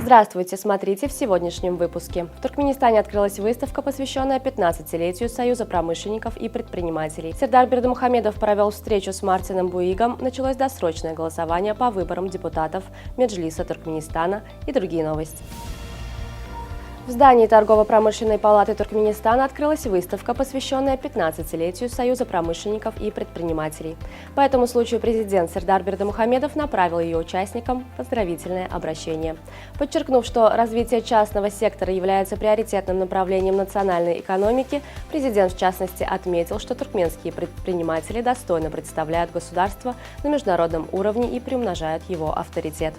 Здравствуйте, смотрите в сегодняшнем выпуске. В Туркменистане открылась выставка, посвященная 15-летию Союза промышленников и предпринимателей. Сердар Бердымухамедов провел встречу с Мартином Буигом, началось досрочное голосование по выборам депутатов Меджлиса Туркменистана и другие новости. В здании Торгово-промышленной палаты Туркменистана открылась выставка, посвященная 15-летию Союза промышленников и предпринимателей. По этому случаю президент Сердар Бердымухамедов направил ее участникам поздравительное обращение. Подчеркнув, что развитие частного сектора является приоритетным направлением национальной экономики, президент в частности отметил, что туркменские предприниматели достойно представляют государство на международном уровне и приумножают его авторитет.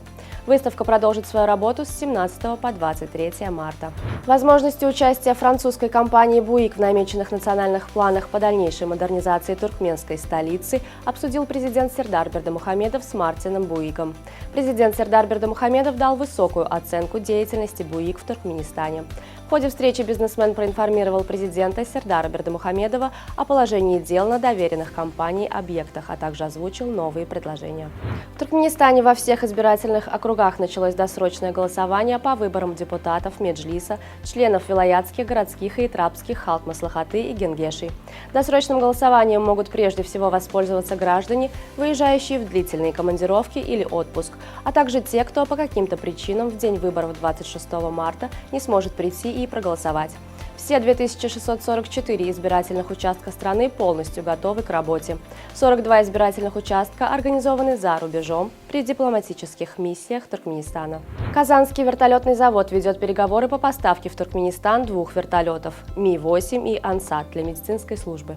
Выставка продолжит свою работу с 17 по 23 марта. Возможности участия французской компании «Буик» в намеченных национальных планах по дальнейшей модернизации туркменской столицы обсудил президент Сердар Бердымухамедов с Мартином Буигом. Президент Сердар Бердымухамедов дал высокую оценку деятельности «Буик» в Туркменистане. В ходе встречи бизнесмен проинформировал президента Сердара Бердымухамедова о положении дел на доверенных компанией объектах, а также озвучил новые предложения. В Туркменистане во всех избирательных округах началось досрочное голосование по выборам депутатов Меджлиса, членов вилаятских, городских и итрабских халк-маслахаты и генгешей. Досрочным голосованием могут прежде всего воспользоваться граждане, выезжающие в длительные командировки или отпуск, а также те, кто по каким-то причинам в день выборов 26 марта не сможет прийти и проголосовать. Все 2644 избирательных участка страны полностью готовы к работе. 42 избирательных участка организованы за рубежом при дипломатических миссиях Туркменистана. Казанский вертолетный завод ведет переговоры по поставке в Туркменистан 2 вертолетов Ми-8 и Ансат для медицинской службы.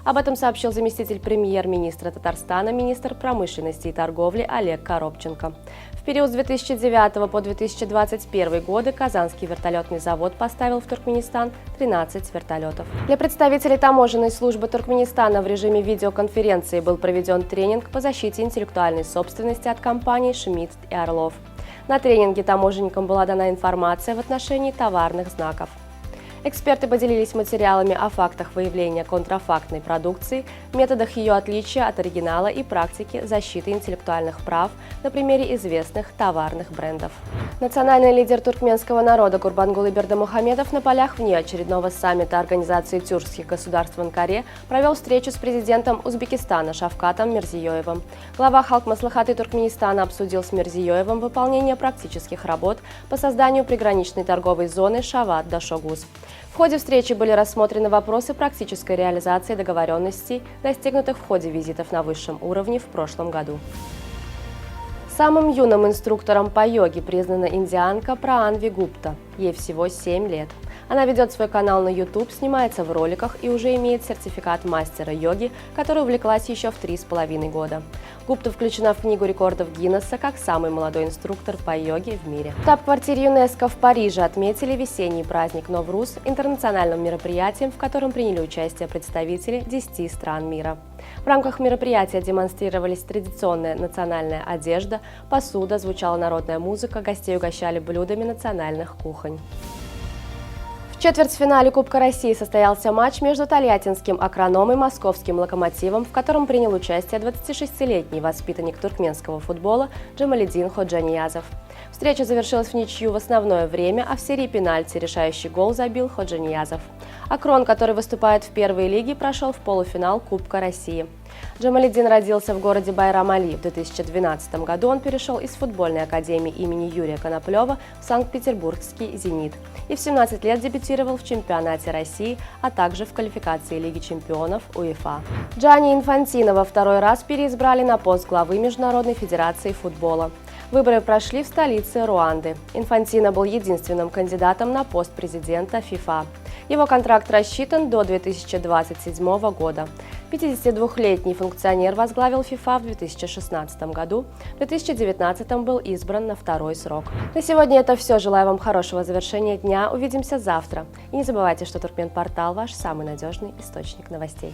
Об этом сообщил заместитель премьер-министра Татарстана, министр промышленности и торговли Олег Коробченко. В период с 2009 по 2021 годы Казанский вертолетный завод поставил в Туркменистан 13 вертолетов. Для представителей таможенной службы Туркменистана в режиме видеоконференции был проведен тренинг по защите интеллектуальной собственности от компаний «Шмидт» и «Орлов». На тренинге таможенникам была дана информация в отношении товарных знаков. Эксперты поделились материалами о фактах выявления контрафактной продукции, методах ее отличия от оригинала и практике защиты интеллектуальных прав на примере известных товарных брендов. Национальный лидер туркменского народа Гурбангулы Бердымухамедов на полях внеочередного саммита Организации тюркских государств в Анкаре провел встречу с президентом Узбекистана Шавкатом Мирзиёевым. Глава халк-маслахаты Туркменистана обсудил с Мирзиёевым выполнение практических работ по созданию приграничной торговой зоны Шават-Дашогуз. В ходе встречи были рассмотрены вопросы практической реализации договоренностей, достигнутых в ходе визитов на высшем уровне в прошлом году. Самым юным инструктором по йоге признана индианка Праанви Гупта. Ей всего 7 лет. Она ведет свой канал на YouTube, снимается в роликах и уже имеет сертификат мастера йоги, который увлеклась еще в 3,5 года. Гупта включена в Книгу рекордов Гиннесса как самый молодой инструктор по йоге в мире. В штаб-квартире ЮНЕСКО в Париже отметили весенний праздник Новруз интернациональным мероприятием, в котором приняли участие представители 10 стран мира. В рамках мероприятия демонстрировались традиционная национальная одежда, посуда, звучала народная музыка, гостей угощали блюдами национальных кухонь. В четвертьфинале Кубка России состоялся матч между тольяттинским «Акраном» и московским «Локомотивом», в котором принял участие 26-летний воспитанник туркменского футбола Джамалидин Ходжаниязов. Встреча завершилась в ничью в основное время, а в серии пенальти решающий гол забил Ходжаниязов. «Акрон», который выступает в первой лиге, прошел в полуфинал Кубка России. Джамалидин родился в городе Байрам-Али. В 2012 году он перешел из футбольной академии имени Юрия Коноплева в Санкт-Петербургский «Зенит» и в 17 лет дебютировал в чемпионате России, а также в квалификации Лиги чемпионов УЕФА. Джанни Инфантино во второй раз переизбрали на пост главы Международной федерации футбола. Выборы прошли в столице Руанды. Инфантино был единственным кандидатом на пост президента ФИФА. Его контракт рассчитан до 2027 года. 52-летний функционер возглавил ФИФА в 2016 году, в 2019 был избран на второй срок. На сегодня это все. Желаю вам хорошего завершения дня. Увидимся завтра. И не забывайте, что Туркменпортал – ваш самый надежный источник новостей.